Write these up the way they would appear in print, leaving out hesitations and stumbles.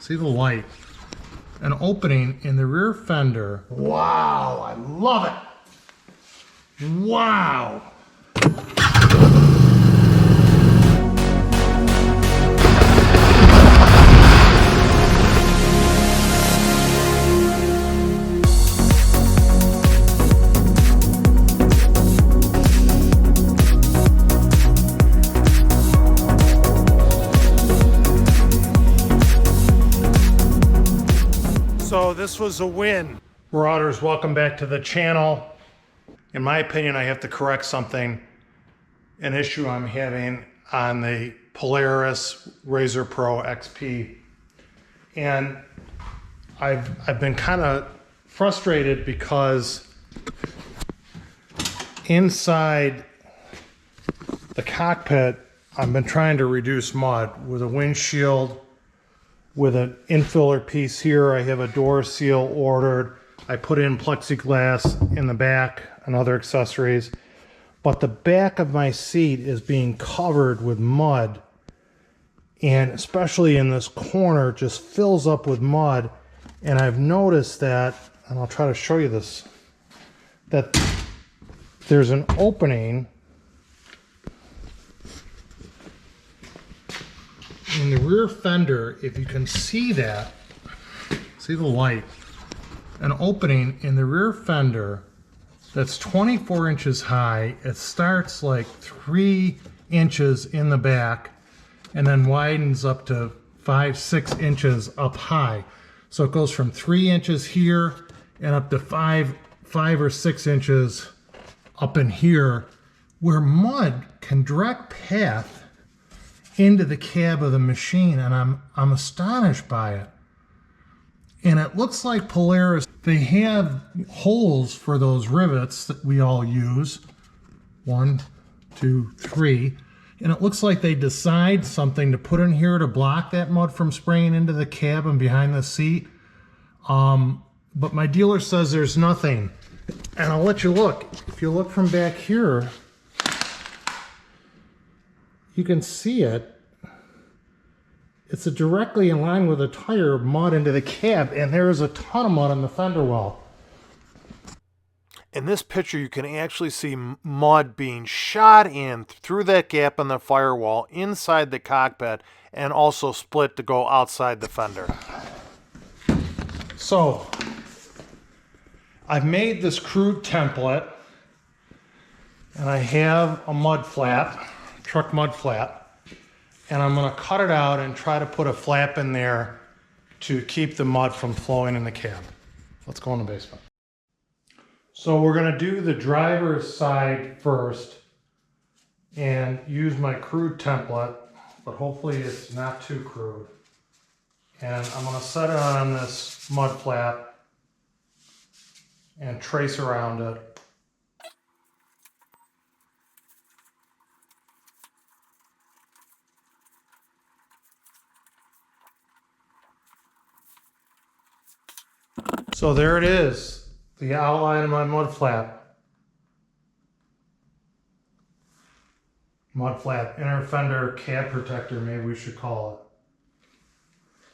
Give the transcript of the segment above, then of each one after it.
See the light? An opening in the rear fender. Wow, I love it. Wow. So this was a win. Marauders, welcome back to the channel. In my opinion, I have to correct something, an issue I'm having on the Polaris RZR Pro XP. And I've been kind of frustrated because inside the cockpit, I've been trying to reduce mud with a windshield, with an infiller piece here. I have a door seal ordered. I put in plexiglass in the back and other accessories. But the back of my seat is being covered with mud. And especially in this corner, just fills up with mud. And I've noticed that, and I'll try to show you this, that there's an opening in the rear fender. If you can see that, see the light, an opening in the rear fender that's 24 inches high. It starts like 3 inches in the back and then widens up to 5-6 inches up high. So it goes from 3 inches here and up to 5 or 6 inches up in here, where mud can direct path into the cab of the machine, and I'm astonished by it. And it looks like Polaris, they have holes for those rivets that we all use. 1, 2, 3. And it looks like they decide something to put in here to block that mud from spraying into the cab and behind the seat. But my dealer says there's nothing. And I'll let you look. If you look from back here, you can see it. It's directly in line with the tire, mud into the cab, and there is a ton of mud on the fender well. In this picture, you can actually see mud being shot in through that gap in the firewall inside the cockpit, and also split to go outside the fender. So I've made this crude template, and I have a mud flap, truck mud flap. And I'm going to cut it out and try to put a flap in there to keep the mud from flowing in the cab. Let's go in the basement. So we're going to do the driver's side first and use my crude template, but hopefully it's not too crude. And I'm going to set it on this mud flap and trace around it. So there it is, the outline of my mud flap. Mud flap, inner fender cab protector, maybe we should call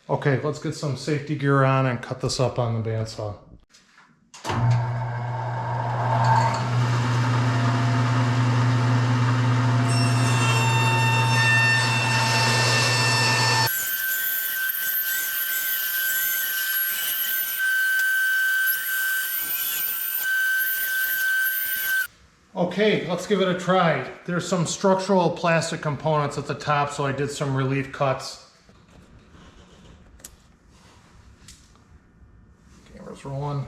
it. Okay, let's get some safety gear on and cut this up on the bandsaw. Okay, let's give it a try. There's some structural plastic components at the top, so I did some relief cuts. Camera's rolling.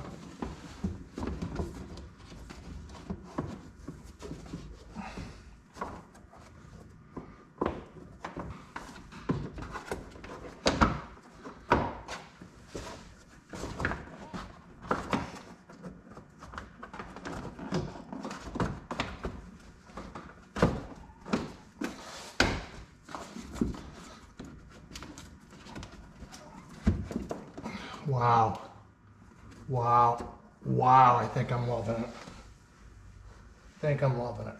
Wow. Wow. Wow, I think I'm loving it. I think I'm loving it.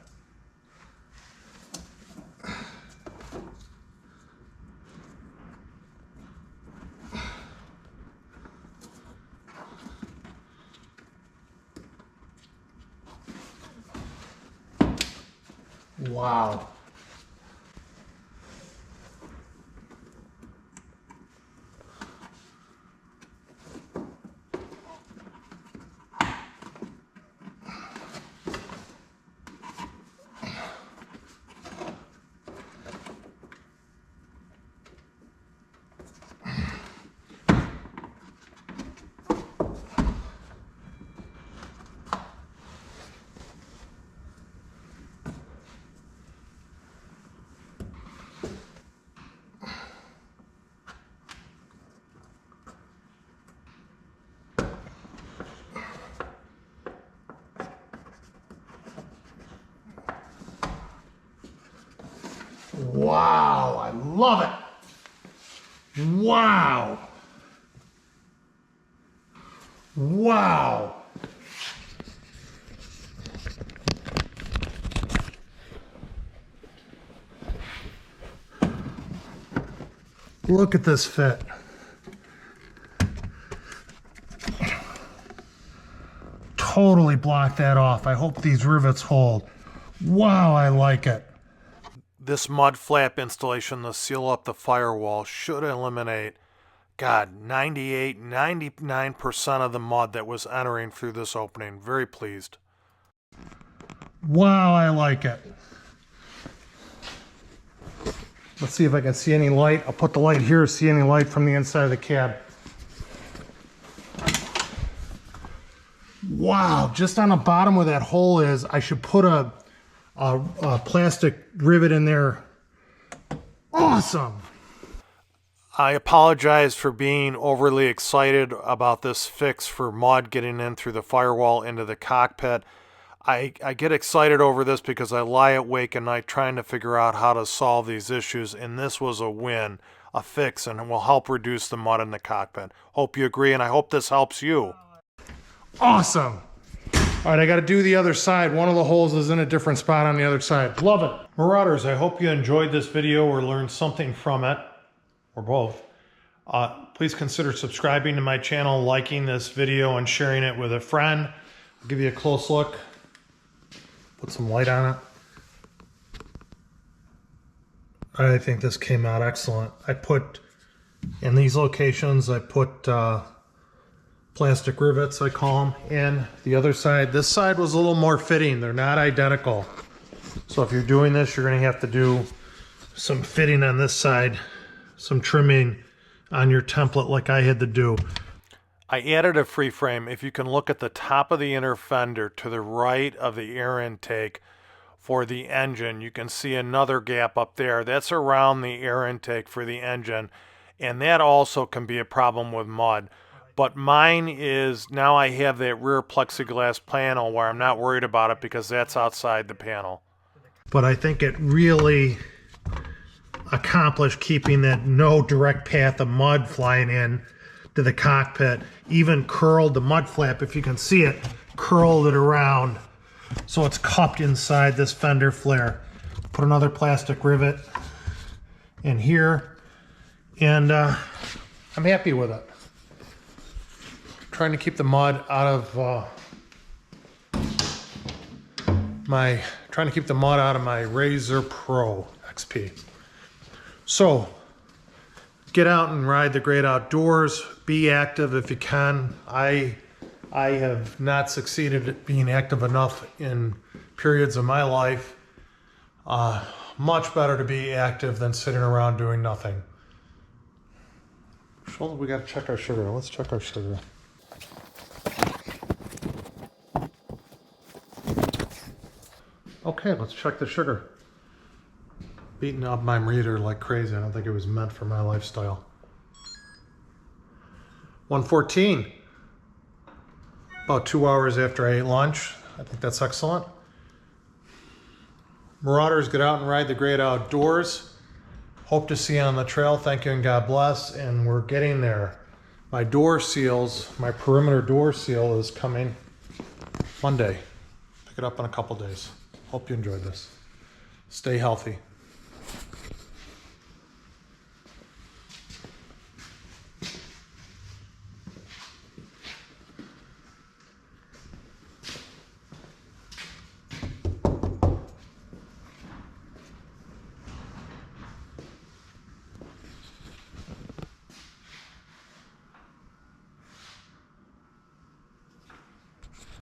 Wow. Wow, I love it. Wow. Wow. Look at this fit. Totally block that off. I hope these rivets hold. Wow, I like it. This mud flap installation to seal up the firewall should eliminate, God, 98, 99% of the mud that was entering through this opening. Very pleased. Wow, I like it. Let's see if I can see any light. I'll put the light here, see any light from the inside of the cab. Wow, just on the bottom where that hole is, I should put a plastic rivet in there. Awesome. I apologize for being overly excited about this fix for mud getting in through the firewall into the cockpit. I get excited over this because I lie awake at night trying to figure out how to solve these issues, and this was a win, a fix, and it will help reduce the mud in the cockpit. Hope you agree, and I hope this helps you. Awesome. All right, I got to do the other side. One of the holes is in a different spot on the other side. Love it. Marauders, I hope you enjoyed this video or learned something from it, or both. Please consider subscribing to my channel, liking this video, and sharing it with a friend. I'll give you a close look. Put some light on it. I think this came out excellent. I put, in these locations, I put plastic rivets, I call them, and the other side, this side was a little more fitting. They're not identical. So if you're doing this, you're going to have to do some fitting on this side, some trimming on your template like I had to do. I added a free frame. If you can look at the top of the inner fender to the right of the air intake for the engine, you can see another gap up there. That's around the air intake for the engine, and that also can be a problem with mud. But mine is, now I have that rear plexiglass panel where I'm not worried about it because that's outside the panel. But I think it really accomplished keeping that no direct path of mud flying in to the cockpit. Even curled the mud flap, if you can see it, curled it around so it's cupped inside this fender flare. Put another plastic rivet in here, and I'm happy with it. Trying to keep the mud out of my RZR Pro XP. So get out and ride the great outdoors. Be active if you can. I have not succeeded at being active enough in periods of my life. Much better to be active than sitting around doing nothing. We got to check our sugar. Let's check our sugar. Okay, let's check the sugar. Beating up my reader like crazy. I don't think it was meant for my lifestyle. 114. About 2 hours after I ate lunch. I think that's excellent. Marauders, get out and ride the great outdoors. Hope to see you on the trail. Thank you and God bless. And we're getting there. My door seals, my perimeter door seal is coming Monday. Pick it up in a couple days. Hope you enjoyed this. Stay healthy.